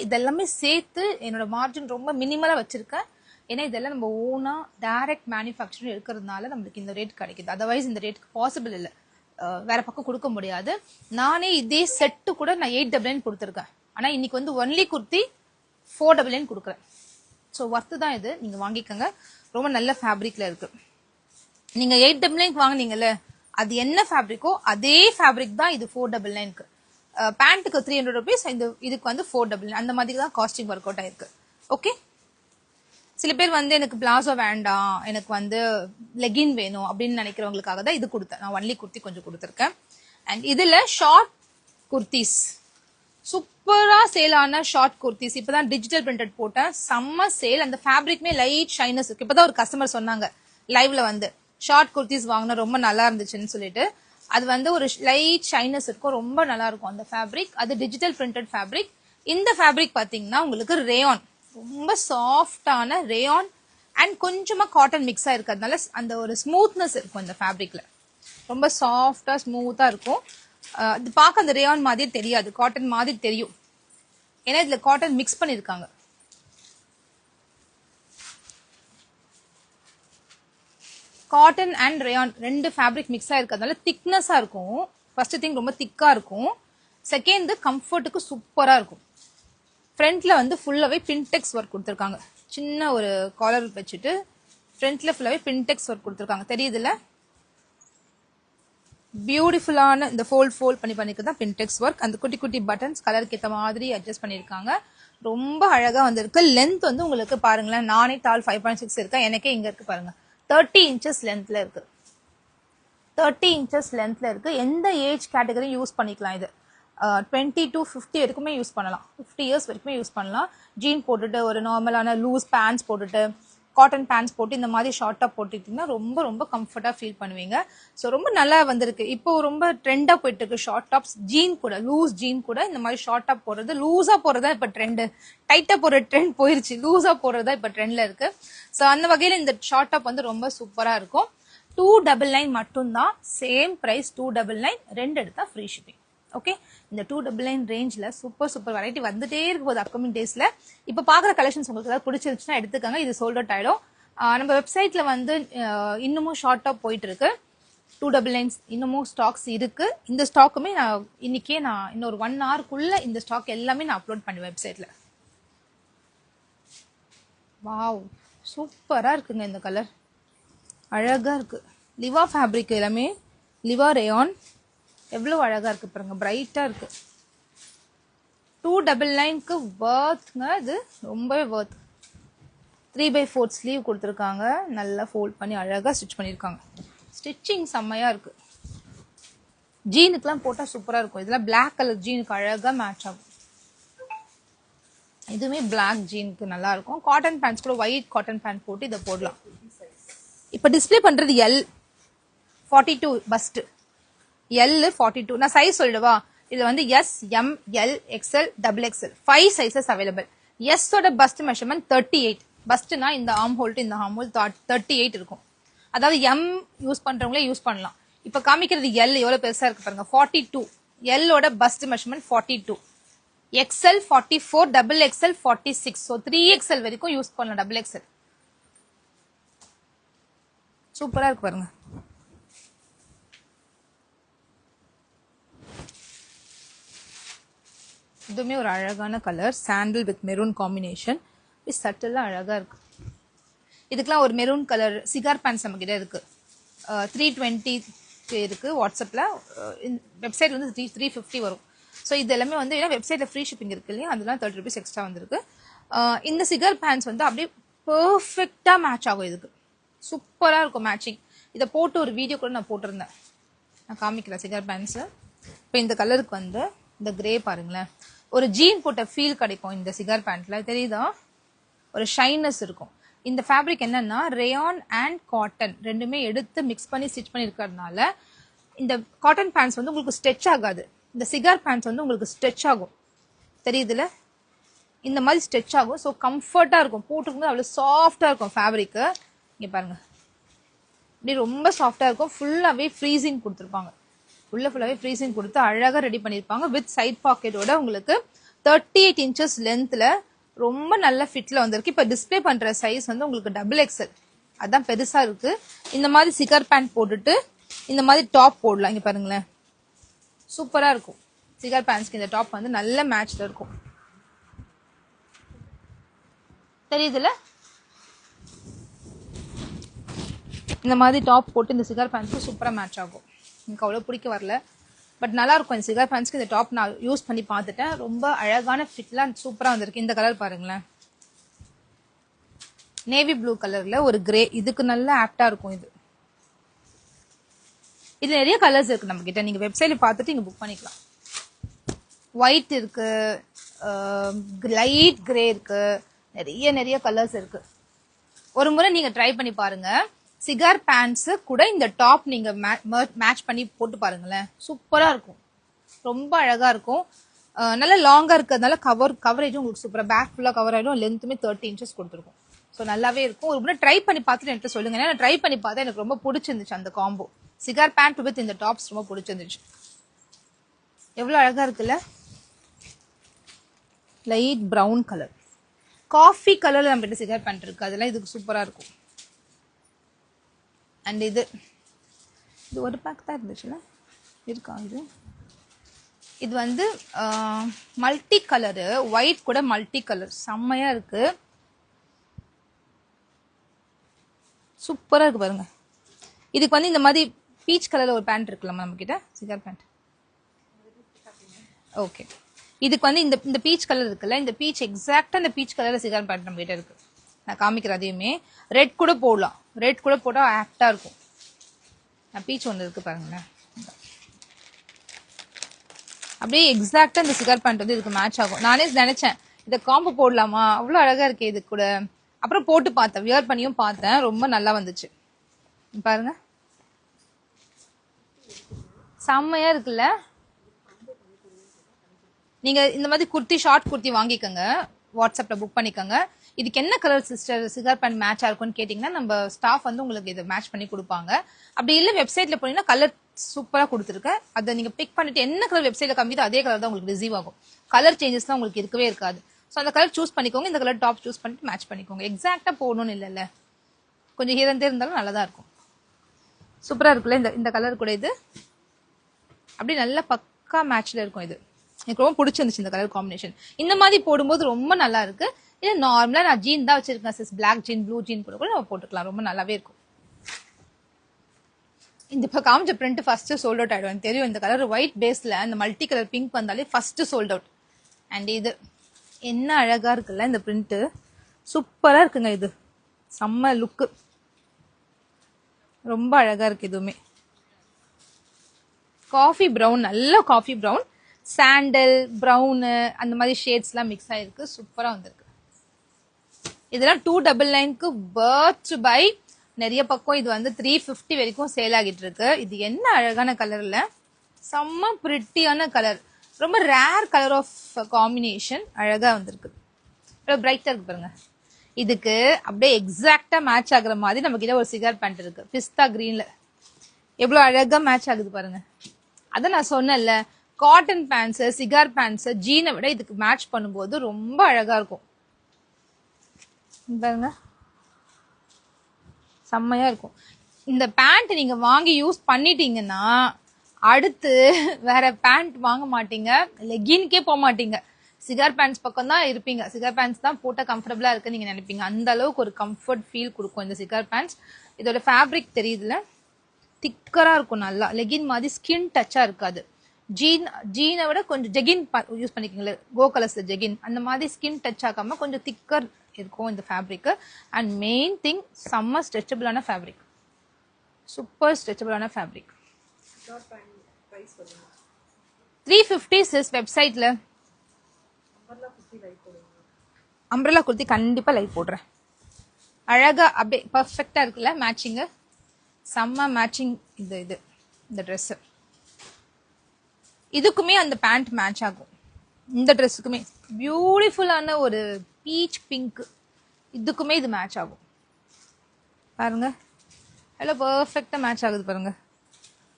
இதெல்லாமே சேர்த்து என்னோட மார்ஜின் ரொம்ப மினிமலா வச்சிருக்கேன். ஏன்னா இதெல்லாம் நம்ம ஓனா டைரக்ட் மேனுஃபேக்சரிங் இருக்கிறதுனால நம்மளுக்கு இந்த ரேட் கிடைக்குது. அதர்வைஸ் இந்த ரேட்டுக்கு பாசிபிள் இல்லை, வேற பக்கம் கொடுக்க முடியாது. நானே இதே செட்டு கூட நான் 899 கொடுத்துருக்கேன். ஆனா இன்னைக்கு வந்து ஒன்லி குர்த்தி 499 கொடுக்குறேன். ஸோ ஒர்த்து தான் இது, நீங்க வாங்கிக்கோங்க. ரொம்ப நல்ல ஃபேப்ரிக்ல இருக்கு. நீங்க 899 வாங்கினீங்கல்ல, அது என்ன ஃபேப்ரிக்கோ அதே ஃபேப்ரிக் தான் இது 499க்கு. பேண்ட்டுக்கு 300 rupees, இதுக்கு வந்து 499. அந்த மாதிரி தான் காஸ்டிங் ஒர்க் அவுட் ஆயிருக்கு. ஓகே, சில பேர் வந்து எனக்கு பிளாசோ வேண்டாம், எனக்கு வந்து லெகின் வேணும் அப்படின்னு நினைக்கிறவங்களுக்காக தான் இது கொடுத்தேன். நான் ஒன்லி குர்த்தி கொஞ்சம் கொடுத்துருக்கேன். அண்ட் இதுல ஷார்ட் குர்த்திஸ், சூப்பரா சேல் ஆன ஷார்ட் குர்த்திஸ். இப்பதான் டிஜிட்டல் பிரிண்டட் போட்டேன், செம்ம சேல். அந்த ஃபேப்ரிக்மே லைட் ஷைனஸ் இருக்கு. இப்பதான் ஒரு கஸ்டமர் சொன்னாங்க லைவ்ல வந்து ஷார்ட் குர்த்திஸ் வாங்கினா ரொம்ப நல்லா இருந்துச்சுன்னு சொல்லிட்டு. அது வந்து ஒரு லைட் ஷைனஸ் இருக்கும், ரொம்ப நல்லா இருக்கும் அந்த ஃபேப்ரிக். அது டிஜிட்டல் பிரிண்டட் ஃபேப்ரிக். இந்த ஃபேப்ரிக் பாத்தீங்கன்னா உங்களுக்கு ரேயான், ரொம்ப சாஃப்டான ரேயான் அண்ட் கொஞ்சமா காட்டன் மிக்ஸ் ஆயிருக்கிறதுனால அந்த ஒரு ஸ்மூத்னஸ் இருக்கும் இந்த ஃபேப்ரிக்ல. ரொம்ப சாஃப்டா ஸ்மூத்தா இருக்கும். இது பார்க்க அந்த ரேயான் மாதிரி தெரியாது, காட்டன் மாதிரி தெரியும். ஏன்னா இதுல காட்டன் மிக்ஸ் பண்ணிருக்காங்க. காட்டன் அண்ட் ரேயான் ரெண்டு ஃபேப்ரிக் மிக்ஸ் ஆயிருக்கிறதுனால திக்னஸா இருக்கும். ஃபர்ஸ்ட் திங் ரொம்ப திக்கா இருக்கும். செகண்ட் கம்ஃபர்ட்டுக்கு சூப்பரா இருக்கும். ஃப்ரண்ட்ல வந்து ஃபுல்லாவே பின்டெக்ஸ் ஒர்க் கொடுத்துருக்காங்க. சின்ன ஒரு காலர் வச்சுட்டு ஃப்ரண்ட்ல ஃபுல்லாவே பின்டெக்ஸ் ஒர்க் கொடுத்துருக்காங்க, தெரியுதுல்ல? பியூட்டிஃபுல்லான இந்த ஃபோல்ட் பண்ணி பண்ணிக்கிறதா பின்டெக்ஸ் ஒர்க். அந்த குட்டி குட்டி பட்டன்ஸ் கலருக்கு ஏற்ற மாதிரி அட்ஜஸ்ட் பண்ணியிருக்காங்க. ரொம்ப அழகா வந்திருக்கு. லென்த் வந்து உங்களுக்கு பாருங்களேன், நானே டால் 5.6 இருக்கேன், எனக்கே இங்க இருக்கு பாருங்க, 30 இன்ச்சஸ் லென்த்ல இருக்கு. 30 இன்ச்சஸ் லென்த்ல இருக்கு. எந்த ஏஜ் கேட்டகரியும் யூஸ் பண்ணிக்கலாம். இது 20 to 50 வரைக்குமே யூஸ் பண்ணலாம், 50 இயர்ஸ் வரைக்குமே யூஸ் பண்ணலாம். ஜீன் போட்டுட்டு ஒரு நார்மலான லூஸ் பேண்ட்ஸ் போட்டுட்டு காட்டன் பேண்ட்ஸ் போட்டு இந்த மாதிரி ஷார்ட்டா போட்டுட்டீங்கன்னா ரொம்ப ரொம்ப கம்ஃபர்ட்டா ஃபீல் பண்ணுவீங்க. ஸோ ரொம்ப நல்லா வந்திருக்கு. இப்போ ரொம்ப ட்ரெண்டா போயிட்டு இருக்கு ஷார்ட் டாப்ஸ். ஜீன் கூட, லூஸ் ஜீன் கூட இந்த மாதிரி ஷார்ட்டா போடுறது, லூஸா போடுறதா இப்ப ட்ரெண்ட். டைட்டா போடுற ட்ரெண்ட் போயிருச்சு, லூஸா போடுறதா இப்ப ட்ரெண்ட்ல இருக்கு. ஸோ அந்த வகையில இந்த ஷார்ட் டாப் வந்து ரொம்ப சூப்பரா இருக்கும். 299 மட்டும்தான், சேம் பிரைஸ் 299. 2 எடுத்தா ஃப்ரீ ஷிப்பிங். ஓகே, இந்த 299 ரேஞ்ச்ல சூப்பர் வெரைட்டி வந்துட்டே இருக்கும் போது அப்கமிங் டேஸ்ல. இப்ப பாக்குற கலெக்ஷன்ஸ் உங்களுக்கு ஏதாவது பிடிச்சிருச்சுன்னா எடுத்துக்கோங்க. இது சோல்ட் அவுட் ஆயிடும். நம்ம வெப்சைட்ல வந்து இன்னமும் ஷார்ட்டா போயிட்டு இருக்கு. 299 இன்னமும் ஸ்டாக்ஸ் இருக்கு. இந்த ஸ்டாக்குமே நான் இன்னைக்கே இன்னொரு 1 ஹவர்க்குள்ள இந்த ஸ்டாக் எல்லாமே நான் அப்லோட் பண்ணுவேன் வெப்சைட்ல. வாவ், சூப்பரா இருக்குங்க. இந்த கலர் அழகா இருக்கு. லிவா ஃபேப்ரிக், எல்லாமே லிவா ரேயான். எவ்வளவு அழகா இருக்கு பாருங்க, பிரைட்டா இருக்கு. 299க்கு வர்த்ங்க, இது ரொம்பவே வர்த். 3/4 ஸ்லீவ் கொடுத்துருக்காங்க, நல்லா ஃபோல்ட் பண்ணி அழகா ஸ்டிச் பண்ணிருக்காங்க. ஸ்டிச்சிங் செம்மையா இருக்கு. ஜீனுக்குலாம் போட்டா சூப்பரா இருக்கும். இதெல்லாம் பிளாக் கலர் ஜீனுக்கு அழகா மேட்ச் ஆகும். இதுவுமே பிளாக் ஜீனுக்கு நல்லா இருக்கும். காட்டன் பேண்ட்ஸ் கூட ஒயிட் காட்டன் பேண்ட் போட்டு இதை போடலாம். இப்ப டிஸ்பிளே பண்றது L42 பஸ்ட், L42. நான் சைஸ் சொல்லிடுவா. இது வந்து S, M, L, XL, XXL 5 sizes available. S ஓட பஸ்ட் மெஷர்மெண்ட் 38. பஸ்ட்னா இந்த ஆர்ம் ஹோல் இந்த ஆர்ம் ஹோல் 38 இருக்கும். அதாவது எம் யூஸ் பண்றவங்களே யூஸ் பண்ணலாம். இப்ப காமிக்கிறது எல் எவ்வளவு பெருசா இருக்கு பாருங்க, 42. எல் ஓட bust measurement 42. XL 44, XXL 46. So 3XL வரைக்கும் யூஸ் பண்ணலாம். XXL சூப்பரா இருக்கு பாருங்க. இதுவுமே ஒரு அழகான colour, sandal with maroon combination. சட்டெல்லாம் அழகா இருக்கு. இதுக்கெல்லாம் ஒரு மெரூன் கலர் சிகார் பேண்ட்ஸ் நம்ம கிட்ட இருக்கு. 320 இருக்கு வாட்ஸ்அப்ல. வெப்சைட் வந்து 350 வரும். ஸோ இது எல்லாமே வந்து வெப்சைட்ல ஃப்ரீ ஷிப்பிங் இருக்கு இல்லையா, அதெல்லாம் 30 rupees எக்ஸ்ட்ரா வந்திருக்கு. இந்த சிகர் பேண்ட்ஸ் வந்து அப்படியே பெர்ஃபெக்டா மேட்ச் ஆகும். இதுக்கு சூப்பரா இருக்கும் மேட்சிங். இதை போட்டு ஒரு வீடியோ கூட நான் போட்டிருந்தேன், நான் காமிக்கிறேன் சிகர் பேண்ட்ஸ். இப்போ இந்த கலருக்கு வந்து இந்த கிரே பாருங்களேன், ஒரு ஜீன் போட்ட ஃபீல் கிடைக்கும் இந்த சிகர் பேண்ட்ல, தெரியுதா? ஒரு ஷைனஸ் இருக்கும். இந்த ஃபேப்ரிக் என்னன்னா ரேயான் அண்ட் காட்டன் ரெண்டுமே எடுத்து மிக்ஸ் பண்ணி ஸ்டிச் பண்ணி இருக்கிறதுனால இந்த காட்டன் பேண்ட்ஸ் வந்து உங்களுக்கு ஸ்ட்ரெச் ஆகாது. இந்த சிகர் பேண்ட்ஸ் வந்து உங்களுக்கு ஸ்ட்ரெச் ஆகும், தெரியுதுல? இந்த மாதிரி ஸ்ட்ரெச் ஆகும். ஸோ கம்ஃபர்ட்டா இருக்கும், போட்டுக்கும்போது அவ்வளோ சாஃப்டா இருக்கும் ஃபேப்ரிக்கு. இங்க பாருங்க, இப்படி ரொம்ப சாஃப்டா இருக்கும். ஃபுல்லாவே ஃப்ரீசிங் கொடுத்துருப்பாங்க, ஃபுல்லாவே ஃப்ரீசிங் கொடுத்து அழகா ரெடி பண்ணிருப்பாங்க. வித் சைட் பாக்கெட்டோட உங்களுக்கு 38 inches லென்த்ல ரொம்ப நல்ல ஃபிட்ல வந்திருக்கு. இப்ப டிஸ்பிளே பண்ற சைஸ் வந்து உங்களுக்கு XXL, அதான் பெருசா இருக்கு. இந்த மாதிரி சிகர் பேண்ட் போட்டுட்டு இந்த மாதிரி டாப் போடலாம். இங்க பாருங்களேன், சூப்பரா இருக்கும். சிகர் பேண்ட்ஸ்க்கு இந்த டாப் வந்து நல்ல மேட்ச்ல இருக்கும், தெரியுதுல? இந்த மாதிரி டாப் போட்டு இந்த சிகர் பேண்ட்ஸ்க்கு சூப்பரா மேட்ச் ஆகும். எனக்கு அவ்வளவு பிடிக்க வரல, பட் நல்லா இருக்கும். இந்த சிகர் பேண்ட்ஸ்க்கு இந்த டாப் நான் யூஸ் பண்ணி பார்த்துட்டேன். ரொம்ப அழகான ஃபிட்லாம் சூப்பரா வந்திருக்கு. இந்த கலர் பாருங்களேன், நேவி ப்ளூ கலர்ல ஒரு கிரே, இதுக்கு நல்ல ஆப்டா இருக்கும் இது. இது நிறைய கலர்ஸ் இருக்கு நம்ம கிட்ட, நீங்க வெப்சைட்ல பார்த்துட்டு நீங்க புக் பண்ணிக்கலாம். ஒயிட் இருக்கு, லைட் கிரே இருக்கு, நிறைய கலர்ஸ் இருக்கு. ஒரு முறை நீங்க ட்ரை பண்ணி பாருங்க. சிகார் பேண்ட்ஸ் கூட இந்த டாப் நீங்க மேட்ச் பண்ணி போட்டு பாருங்களேன், சூப்பரா இருக்கும், ரொம்ப அழகா இருக்கும். நல்ல லாங்கா இருக்கிறதுனால கவரேஜும் உங்களுக்கு சூப்பரா, பேக் ஃபுல்லா கவர் ஆயிடும். லென்த்துமே 30 inches கொடுத்துருக்கும். ஸோ நல்லாவே இருக்கும். ஒரு முறை ட்ரை பண்ணி பார்த்துட்டு என்கிட்ட சொல்லுங்க. ஏன்னா ட்ரை பண்ணி பார்த்தா எனக்கு ரொம்ப பிடிச்சிருந்துச்சு அந்த காம்போ. சிகார் பேண்ட் வித் இந்த டாப்ஸ் ரொம்ப பிடிச்சிருந்துச்சு. எவ்வளவு அழகா இருக்குல்ல, லைட் பிரவுன் கலர், காஃபி கலர்ல நம்ம கிட்ட சிகார் பேண்ட் இருக்கு, அதெல்லாம் இதுக்கு சூப்பரா இருக்கும். அண்ட் இது ஒரு பேக் தான் இருந்துச்சுல, இருக்கா இது? இது வந்து மல்டி கலரு, ஒயிட் கூட மல்டி கலர், செம்மையா இருக்கு, சூப்பரா இருக்கு பாருங்க. இதுக்கு வந்து இந்த மாதிரி பீச் கலர்ல ஒரு பேண்ட் இருக்குல்லம்மா நம்ம கிட்ட, சிகார் பேண்ட். ஓகே, இதுக்கு வந்து இந்த பீச் கலர் இருக்குல்ல, இந்த பீச் எக்ஸாக்டா இந்த பீச் கலர்ல சிகார் பேண்ட் நம்ம கிட்ட இருக்கு. நான் காமிக்கிறேன். அதையுமே ரெட் கூட போடலாம், ரெட் கூட போட்டா ஆப்டா இருக்கும். நான் பீச் ஒன்று இருக்கு பாருங்களேன், அப்படியே எக்ஸாக்டா இந்த சிகார் பேண்ட் வந்து இதுக்கு மேட்ச் ஆகும். நானே நினைச்சேன் இதை காம்போ போடலாமா, அவ்வளவு அழகா இருக்கு இது கூட. அப்புறம் போட்டு பார்த்தேன், வியர் பண்ணியும் பார்த்தேன், ரொம்ப நல்லா வந்துச்சு பாருங்க, செம்மையா இருக்குல்ல. நீங்க இந்த மாதிரி குர்த்தி, ஷார்ட் குர்த்தி வாங்கிக்கோங்க, வாட்ஸ்அப்ல புக் பண்ணிக்கோங்க. இதுக்கு என்ன கலர் சிஸ்டர் சிகார் பேண்ட் மேட்சா இருக்கும்னு கேட்டீங்கன்னா நம்ம ஸ்டாஃப் வந்து உங்களுக்கு இதை மேட்ச் பண்ணி கொடுப்பாங்க. அப்படி இல்லை வெப்சைட்ல போனீங்கன்னா கலர் சூப்பரா கொடுத்துருக்கேன், அதை நீங்க பிக் பண்ணிட்டு என்ன கலர் வெப்சைட்ல காமிக்குதோ அதே கலர் தான் உங்களுக்கு ரிசீவ் ஆகும். கலர் சேஞ்சஸ்லாம் உங்களுக்கு இருக்கவே இருக்காது. ஸோ அந்த கலர் சூஸ் பண்ணிக்கோங்க, இந்த கலர் டாப் சூஸ் பண்ணிட்டு மேட்ச் பண்ணிக்கோங்க. எக்ஸாக்டா போடணும்னு இல்லைல்ல, கொஞ்சம் ஹீரந்தே இருந்தாலும் நல்லதா இருக்கும். சூப்பரா இருக்குல்ல இந்த கலர் கூட. இது அப்படி நல்ல பக்கா மேட்ச்ல இருக்கும். இது எனக்கு ரொம்ப பிடிச்சிருந்துச்சு இந்த கலர் காம்பினேஷன். இந்த மாதிரி போடும்போது ரொம்ப நல்லா இருக்கு. இது நார்மலா நான் ஜீன் தான் வச்சிருக்கேன் sis, black jean, blue jean கூட நம்ம போட்டுக்கலாம், ரொம்ப நல்லாவே இருக்கும். இந்த இப்போ காமிச்ச பிரிண்ட் ஃபர்ஸ்ட் சோல்ட் அவுட் ஆயிடும், எனக்கு தெரியும். இந்த கலர் ஒயிட் பேஸ்ல அந்த மல்டி கலர் பிங்க் வந்தாலே ஃபர்ஸ்ட் சோல்ட் அவுட். அண்ட் இது என்ன அழகா இருக்குல்ல இந்த பிரிண்ட், சூப்பரா இருக்குங்க. இது செம்ம லுக்கு, ரொம்ப அழகா இருக்கு. இதுவுமே காஃபி ப்ரௌன், நல்ல காஃபி ப்ரௌன், சாண்டல் ப்ரௌனு அந்த மாதிரி ஷேட்ஸ்லாம் மிக்ஸ் ஆயிருக்கு, சூப்பரா வந்திருக்கு. இதெல்லாம் 299க்கு பர்த் டு பை. நிறைய பக்கம் இது வந்து 350 வரைக்கும் சேல் ஆகிட்டு இருக்கு. இது என்ன அழகான கலர்ல, செம்ம பிரிட்டியான கலர், ரொம்ப ரேர் கலர் ஆஃப் காம்பினேஷன், அழகா வந்திருக்கு, பிரைட்டா இருக்கு பாருங்க. இதுக்கு அப்படியே எக்ஸாக்டா மேட்ச் ஆகுற மாதிரி நம்ம கிட்ட ஒரு சிகார் பேண்ட் இருக்கு, பிஸ்தா கிரீன்ல, எவ்வளவு அழகா மேட்ச் ஆகுது பாருங்க. அதான் நான் சொன்னேன்ல, காட்டன் பேண்ட்ஸ், சிகார் பேண்ட்ஸ், ஜீனை விட இதுக்கு மேட்ச் பண்ணும்போது ரொம்ப அழகா இருக்கும் பாருங்க, செம்மையா இருக்கும். இந்த பேண்ட் நீங்க வாங்கி யூஸ் பண்ணிட்டீங்கன்னா அடுத்து வேற பேண்ட் வாங்க மாட்டீங்க, லெகின்கே போக மாட்டீங்க, சிகார் பேண்ட்ஸ் பக்கம் தான் இருப்பீங்க. சிகார் பேண்ட்ஸ் தான் போட்ட கம்ஃபர்டபுளா இருக்கு நீங்க நினைப்பீங்க. அந்த அளவுக்கு ஒரு கம்ஃபர்ட் ஃபீல் கொடுக்கும் இந்த சிகார் பேண்ட்ஸ். இதோட ஃபேப்ரிக் தெரியுதுல, திக்கரா இருக்கும், நல்லா லெகின் மாதிரி ஸ்கின் டச்சா இருக்காது. ஜீனை விட கொஞ்சம் ஜெகின் யூஸ் பண்ணிக்கீங்களே, கோ கலர்ஸ் ஜெகின், அந்த மாதிரி ஸ்கின் டச் ஆகாம கொஞ்சம் திக்கர் இருக்கும் இந்த ஃபேப்ரிக். அண்ட் மெயின் திங், செம்ம ஸ்ட்ரெச்சபிளான ஃபேப்ரிக், சூப்பர் ஸ்ட்ரெச்சபிளான ஃபேப்ரிக். 350 சிஸ் வெப்சைட்ல. அம்ப்ரெல்லா குர்த்தி கண்டிப்பா லைவ் போடுறேன். அழகா அப்படியே பர்ஃபெக்டா இருக்குல்ல மேட்சிங்கு, செம்ம மேட்சிங். இந்த ட்ரெஸ் இதுக்குமே அந்த பேண்ட் மேட்ச் ஆகும். இந்த ட்ரெஸ்ஸுக்குமே பியூட்டிஃபுல்லான ஒரு பீச் பிங்க், இதுக்குமே இது மேட்ச் ஆகும் பாருங்க, எவ்வளோ பர்ஃபெக்டா மேட்ச் ஆகுது பாருங்க.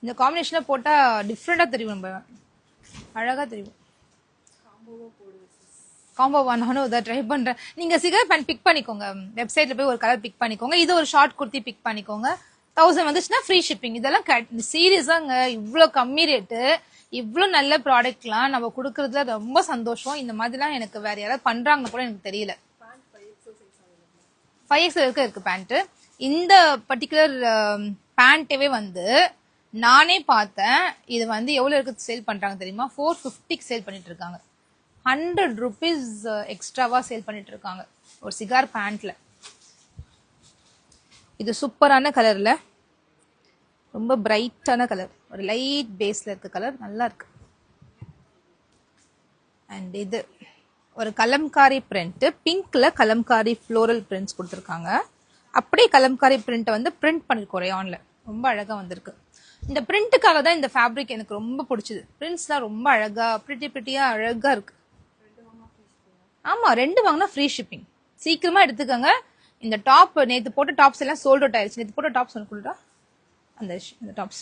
இந்த காம்பினேஷன்ல போட்டா டிஃப்ரெண்டா தெரியும், நம்ம அழகா தெரியும். காம்போவா நானும் இதை ட்ரை பண்றேன். நீங்க சிகர் பேண்ட் பிக் பண்ணிக்கோங்க, வெப்சைட்ல போய் ஒரு கலர் பிக் பண்ணிக்கோங்க, இது ஒரு ஷார்ட் குர்த்தி பிக் பண்ணிக்கோங்க. 1000 வந்துச்சுன்னா ஃப்ரீ ஷிப்பிங். இதெல்லாம் சீரியஸாங்க, இவ்வளோ கம்மி ரேட்டு, இவ்வளோ நல்ல ப்ராடக்ட்லாம் நம்ம கொடுக்கறதுல ரொம்ப சந்தோஷம். இந்த மாதிரிலாம் எனக்கு வேற யாராவது பண்றாங்க கூட எனக்கு தெரியல. 5XL இருக்கு பேண்ட். இந்த பர்டிகுலர் பேண்ட்டவே வந்து நானே பார்த்தேன், இது வந்து எவ்வளவு இருக்கு சேல் பண்றாங்க தெரியுமா? 450க்கு சேல் பண்ணிட்டு இருக்காங்க. 100 rupees எக்ஸ்ட்ராவா சேல் பண்ணிட்டு இருக்காங்க ஒரு சிகார் பேண்ட்ல. இது சூப்பரான கலர்ல, ரொம்ப பிரைட்டான கலர், ஒரு லைட் பேஸ்ல இருக்க கலர், நல்லா இருக்கு. அண்ட் இது ஒரு கலம்காரி பிரிண்ட், பிங்க்ல கலம்காரி ஃப்ளோரல் பிரிண்ட்ஸ் கொடுத்துருக்காங்க. அப்படியே கலம்காரி பிரிண்ட்டை வந்து பிரிண்ட் பண்ணிருக்கோம் ரேயான்ல, ரொம்ப அழகா வந்திருக்கு. இந்த பிரிண்ட்டுக்காக தான் இந்த ஃபேப்ரிக் எனக்கு ரொம்ப பிடிச்சது. பிரிண்ட்ஸ்லாம் ரொம்ப அழகா பிரிட்டியா அழகா இருக்கு. ஆமா, 2 வாங்கினா ஃப்ரீ ஷிப்பிங். சீக்கிரமா எடுத்துக்கோங்க. இந்த டாப் நேத்து போட்ட டாப்ஸ் எல்லாம் சோல்ட் அவுட் ஆயிடுச்சு. நேத்து போட்ட டாப்ஸ் ஒன்று கொடுடா, அந்த டாப்ஸ்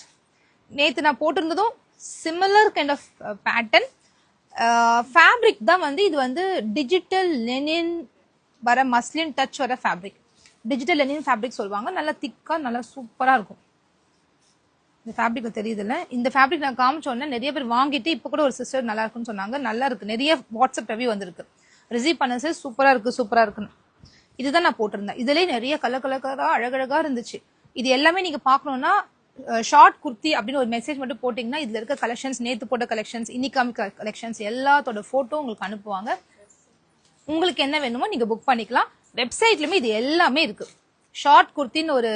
நேத்து நான் போட்டிருந்ததும் similar kind of pattern. Fabric தான் வந்து இது வந்து டிஜிட்டல் லெனின் வர மஸ்லின் டச் வர ஃபேப்ரிக். டிஜிட்டல் லெனின் ஃபேப்ரிக் சொல்லுவாங்க. நல்லா திக்கா நல்லா சூப்பரா இருக்கும். இந்த ஃபேப்ரிக் தெரியுதுல்ல, இந்த ஃபேப்ரிக் நான் காமிச்சோன்னே நிறைய பேர் வாங்கிட்டு இப்போ கூட ஒரு சிஸ்டர் நல்லா இருக்குன்னு சொன்னாங்க. நல்லா இருக்கு, நிறைய வாட்ஸ்அப் ரிவ்யூ வந்திருக்கு. ரிசீவ் பண்ண சார் சூப்பரா இருக்குன்னு. இதுதான் நான் போட்டிருந்தேன். இதுலயே நிறைய கலரா அழகழகா இருந்துச்சு. இது எல்லாமே நீங்க பாக்கணும்னா ஷார்ட் குர்த்தி அப்படின்னு ஒரு மெசேஜ் மட்டும் போட்டீங்கன்னா இதுல இருக்க கலெக்ஷன்ஸ், நேத்து போட்ட கலெக்ஷன்ஸ், இன்னிக்காமி கலெக்ஷன்ஸ் எல்லாத்தோட போட்டோ உங்களுக்கு அனுப்புவாங்க. உங்களுக்கு என்ன வேணுமோ நீங்க புக் பண்ணிக்கலாம். வெப்சைட்லயுமே இது எல்லாமே இருக்கு. ஷார்ட் குர்த்தின்னு ஒரு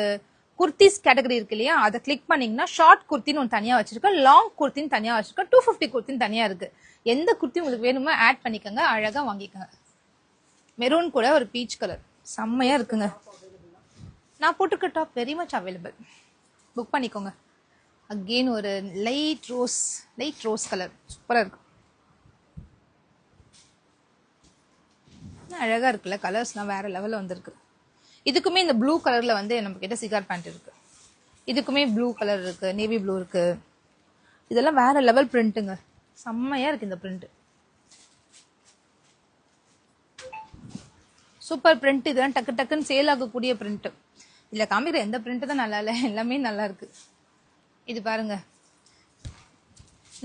குர்த்திஸ் கேட்டகரி இருக்கு இல்லையா, அதை கிளிக் பண்ணீங்கன்னா ஷார்ட் குர்த்தின்னு ஒன்று தனியா வச்சிருக்கேன், லாங் குர்த்தின்னு தனியா வச்சிருக்கேன், 250 குர்த்தின்னு தனியா இருக்கு. எந்த குர்த்தி உங்களுக்கு வேணுமோ ஆட் பண்ணிக்கோங்க, அழகா வாங்கிக்கோங்க. மெரூன் கூட ஒரு பீச் கலர் செம்மையா இருக்குங்க. நான் போட்டிருக்க top very much available, book பண்ணிக்கோங்க. அகெயின் ஒரு லைட் ரோஸ் கலர் சூப்பரா இருக்கு. அழகா இருக்குல்ல, கலர்ஸ்லாம் வேற லெவல்ல வந்திருக்கு. இதுக்குமே இந்த ப்ளூ கலர்ல வந்து நம்ம கிட்ட சிகார் பேண்ட் இருக்கு. இதுக்குமே ப்ளூ கலர் இருக்கு, நேவி ப்ளூ இருக்கு. இதெல்லாம் வேற லெவல் பிரிண்ட்டுங்க, செம்மையா இருக்கு இந்த பிரிண்ட். Super print. இதெல்லாம் டக்கு டக்குன்னு சேல் ஆகக்கூடிய பிரிண்ட். இதுல காமிக்கிற எந்த பிரிண்ட் தான் நல்லா இல்லை, எல்லாமே நல்லா இருக்கு. இது பாருங்க,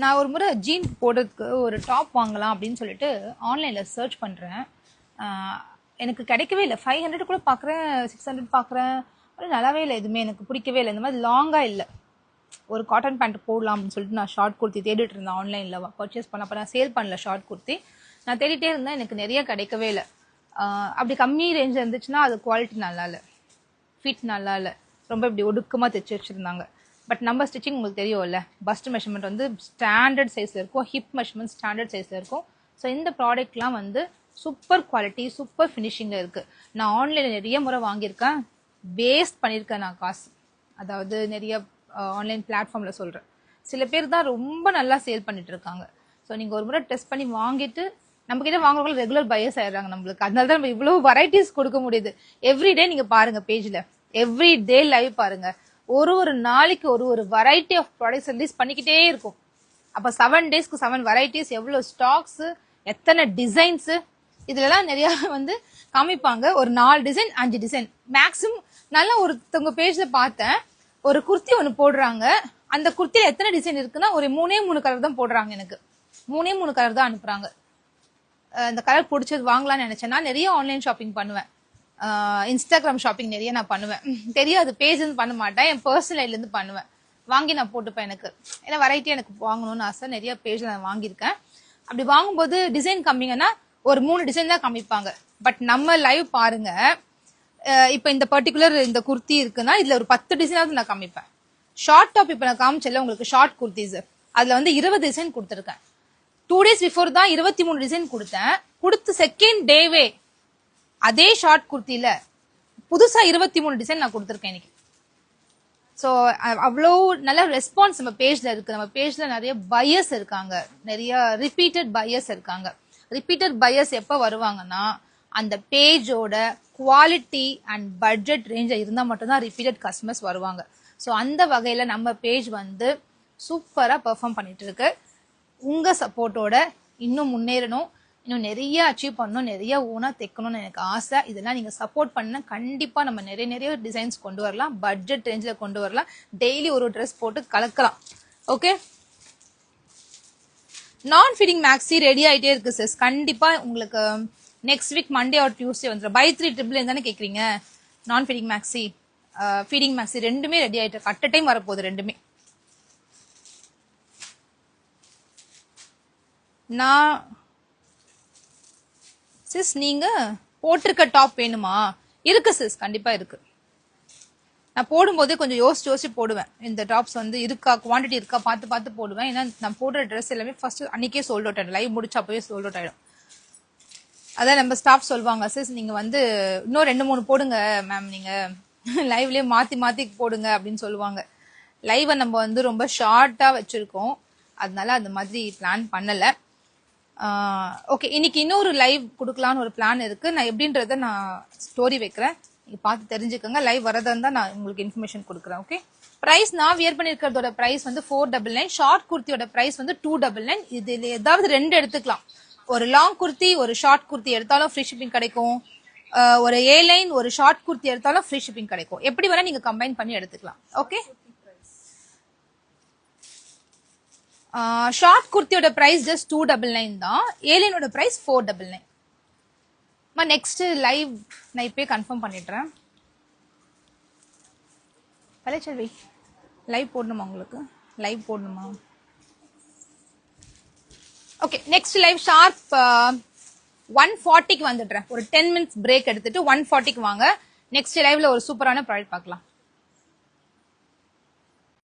நான் ஒரு முறை ஜீன் போடுறதுக்கு ஒரு டாப் வாங்கலாம் அப்படின்னு சொல்லிட்டு ஆன்லைன்ல சர்ச் பண்றேன். எனக்கு கிடைக்கவே இல்லை. 500 கூட பாக்குறேன், 600 பாக்குறேன், நல்லாவே இல்லை, எதுவுமே எனக்கு பிடிக்கவே இல்லை. இந்த மாதிரி லாங்கா இல்லை. ஒரு காட்டன் பேண்ட் போடலாம் அப்படின்னு சொல்லிட்டு நான் ஷார்ட் குர்த்தி தேடிட்டு இருந்தேன் ஆன்லைன்ல பர்ச்சேஸ் பண்ண. அப்ப நான் சேல் பண்ணல ஷார்ட் குர்த்தி, நான் தேடிட்டே இருந்தேன், எனக்கு நிறைய கிடைக்கவே இல்லை. அப்படி கம்மி ரேஞ்ச் இருந்துச்சுன்னா அது குவாலிட்டி நல்லா இல்லை, ஃபிட் நல்லா இல்லை, ரொம்ப இப்படி ஒடுக்கமா தைச்சு வச்சிருந்தாங்க. பட் நம்ம ஸ்டிச்சிங் உங்களுக்கு தெரியும்ல, பஸ்ட் மெஷர்மெண்ட் வந்து ஸ்டாண்டர்ட் சைஸ்ல இருக்கும், ஹிப் மெஷர்மெண்ட் ஸ்டாண்டர்ட் சைஸ்ல இருக்கும். ஸோ இந்த ப்ராடக்ட்லாம் வந்து சூப்பர் குவாலிட்டி, சூப்பர் ஃபினிஷிங்ல இருக்கு. நான் ஆன்லைன்ல நிறைய முறை வாங்கியிருக்கேன், வேஸ்ட் பண்ணியிருக்கேன் நான் காசு. அதாவது நிறைய ஆன்லைன் பிளாட்ஃபார்ம்ல சொல்றேன். சில பேர் தான் ரொம்ப நல்லா சேல் பண்ணிட்டு இருக்காங்க. ஸோ நீங்க ஒரு முறை டெஸ்ட் பண்ணி வாங்கிட்டு, நம்ம கிட்ட வாங்குறவங்க ரெகுலர் பையர்ஸ் ஆயிடுறாங்க நம்மளுக்கு. அதனால தான் நம்ம இவ்வளவு வெரைட்டிஸ் கொடுக்க முடியுது. எவ்ரிடே நீங்க பாருங்க பேஜ்ல, எவ்ரி டே லைவ் பாருங்க, ஒரு நாளைக்கு ஒரு வெரைட்டி ஆஃப் ப்ராடக்ட்ஸ் ரிலீஸ் பண்ணிக்கிட்டே இருக்கும். அப்ப 7 டேஸ்க்கு 7 வெரைட்டிஸ், எவ்வளவு ஸ்டாக்ஸ், எத்தனை டிசைன்ஸ், இதுலலாம் நிறைய வந்து காமிப்பாங்க. ஒரு 4 டிசைன் 5 டிசைன் மேக்ஸிமம். நல்லா ஒருத்தவங்க பேஜ்ல பார்த்தேன், ஒரு குர்த்தி ஒன்று போடுறாங்க, அந்த குர்த்தியில எத்தனை டிசைன் இருக்குன்னா ஒரு 3 கலர் தான் போடுறாங்க. எனக்கு 3 கலர் தான் அனுப்புறாங்க. இந்த கலர் பிடிச்சது வாங்கலாம்னு நினைச்சேன். நான் நிறைய ஆன்லைன் ஷாப்பிங் பண்ணுவேன், இன்ஸ்டாகிராம் ஷாப்பிங் நிறைய நான் பண்ணுவேன். தெரியாது, பேஜ் பண்ண மாட்டேன், என் பர்சனல் ஐட்ல இருந்து பண்ணுவேன். வாங்கி நான் போட்டுப்பேன். எனக்கு ஏன்னா வெரைட்டி எனக்கு வாங்கணும்னு ஆசை, நிறைய பேஜ்ல நான் வாங்கியிருக்கேன். அப்படி வாங்கும்போது டிசைன் கம்மிங்கன்னா ஒரு 3 டிசைன் தான் காமிப்பாங்க. பட் நம்ம லைவ் பாருங்க, இப்ப இந்த பர்டிகுலர் இந்த குர்த்தி இருக்குன்னா இதுல ஒரு 10 டிசைனாவது நான் காமிப்பேன். ஷார்ட் டாப் இப்ப நான் காமிச்சல உங்களுக்கு, ஷார்ட் குர்த்திஸ், அதுல வந்து 20 டிசைன் கொடுத்துருக்கேன். 2 டேஸ் பிஃபோர் தான் 23 டிசைன் கொடுத்தேன். கொடுத்து செகண்ட் டேவே அதே ஷார்ட் குர்த்தியில புதுசா 23 டிசைன் நான் கொடுத்துருக்கேன் இன்னைக்கு. ஸோ அவ்வளோ நல்ல ரெஸ்பான்ஸ் நம்ம பேஜ்ல இருக்கு. நம்ம பேஜ்ல நிறைய பையர்ஸ் இருக்காங்க, நிறைய ரிப்பீட்டட் பையர்ஸ் இருக்காங்க. ரிப்பீட்டட் பையர்ஸ் எப்போ வருவாங்கன்னா அந்த பேஜோட குவாலிட்டி அண்ட் பட்ஜெட் ரேஞ்சில் இருந்தால் மட்டும்தான் ரிப்பீட்டட் கஸ்டமர்ஸ் வருவாங்க. ஸோ அந்த வகையில் நம்ம பேஜ் வந்து சூப்பராக பெர்ஃபார்ம் பண்ணிட்டு இருக்கு. உங்கள் சப்போர்ட்டோட இன்னும் முன்னேறணும், இன்னும் நிறைய அச்சீவ் பண்ணணும், நிறைய ஓனா தைக்கணும்னு எனக்கு ஆசை. இதெல்லாம் நீங்கள் சப்போர்ட் பண்ண கண்டிப்பாக நம்ம நிறைய டிசைன்ஸ் கொண்டு வரலாம், பட்ஜெட் ரேஞ்சில் கொண்டு வரலாம், டெய்லி ஒரு ட்ரெஸ் போட்டு கலக்கலாம். ஓகே, நான் ஃபிட்டிங் மேக்ஸி ரெடி ஆகிட்டே இருக்கு சிஸ். கண்டிப்பாக உங்களுக்கு next week Monday R Tuesday வந்துடும். பை 3 ட்ரிபிள் தானே கேட்குறீங்க. நான் ஃபிட்டிங் மேக்ஸி, ஃபீடிங் மேக்ஸி ரெண்டுமே ரெடி ஆகிட்டு அட் அ டைம் வரப்போகுது ரெண்டுமே. நான் சிஸ் நீங்க போட்டிருக்க டாப் வேணுமா? இருக்கு சிஸ், கண்டிப்பா இருக்கு. நான் போடும்போதே கொஞ்சம் யோசிச்சு போடுவேன். இந்த டாப்ஸ் வந்து இருக்கா, குவான்டிட்டி இருக்கா பார்த்து போடுவேன். ஏன்னா நான் போடுற ட்ரெஸ் எல்லாமே ஃபர்ஸ்ட் அன்னைக்கே சோல்ட் அவுட் ஆயிடும். லைவ் முடிச்சு அப்பவே சோல்ட் அவுட் ஆயிடும். அதான் நம்ம ஸ்டாஃப் சொல்லுவாங்க, சிஸ் நீங்க வந்து இன்னும் 2-3 போடுங்க மேம், நீங்க லைவ்லயே மாத்தி போடுங்க அப்படின்னு சொல்லுவாங்க. லைவை நம்ம வந்து ரொம்ப ஷார்ட்டா வச்சிருக்கோம், அதனால அந்த மாதிரி பிளான் பண்ணல. ஓகே, இன்னைக்கு இன்னொரு லைவ் கொடுக்கலான்னு ஒரு பிளான் இருக்கு. நான் எப்படின்றத நான் ஸ்டோரி வைக்கிறேன், நீங்க பார்த்து தெரிஞ்சுக்கோங்க. லைவ் வரதா இருந்தா நான் உங்களுக்கு இன்ஃபர்மேஷன் கொடுக்குறேன். ஓகே, பிரைஸ் நான் வியர் பண்ணிருக்கிறதோட பிரைஸ் வந்து 499. ஷார்ட் குர்த்தியோட பிரைஸ் வந்து 299. இதுல ஏதாவது 2 எடுத்துக்கலாம். ஒரு லாங் குர்த்தி ஒரு ஷார்ட் குர்த்தி எடுத்தாலும் ஃப்ரீ ஷிப்பிங் கிடைக்கும். ஒரு ஏ லைன் ஒரு ஷார்ட் குர்த்தி எடுத்தாலும் ஃப்ரீ ஷிப்பிங் கிடைக்கும். எப்படி வேணா நீங்க கம்பைன் பண்ணி எடுத்துக்கலாம். ஓகே, ஷார்ட் குர்த்தியோட பிரைஸ் ஜஸ்ட் 299 தான். ஏலியனோட பிரைஸ் 499. நெக்ஸ்ட் லைவ் நான் இப்பயே கன்ஃபார்ம் பண்ணிடுறேன். கலைச்செல்வி லைவ் போடணுமா உங்களுக்கு? லைவ் போடணுமா? ஓகே, நெக்ஸ்ட் லைவ் ஷார்ப் 140க்கு வந்துடுறேன். ஒரு 10 மினிட்ஸ் பிரேக் எடுத்துட்டு 140க்கு வாங்க. நெக்ஸ்ட் லைவ்ல ஒரு சூப்பரான ப்ராடக்ட் பார்க்கலாம்.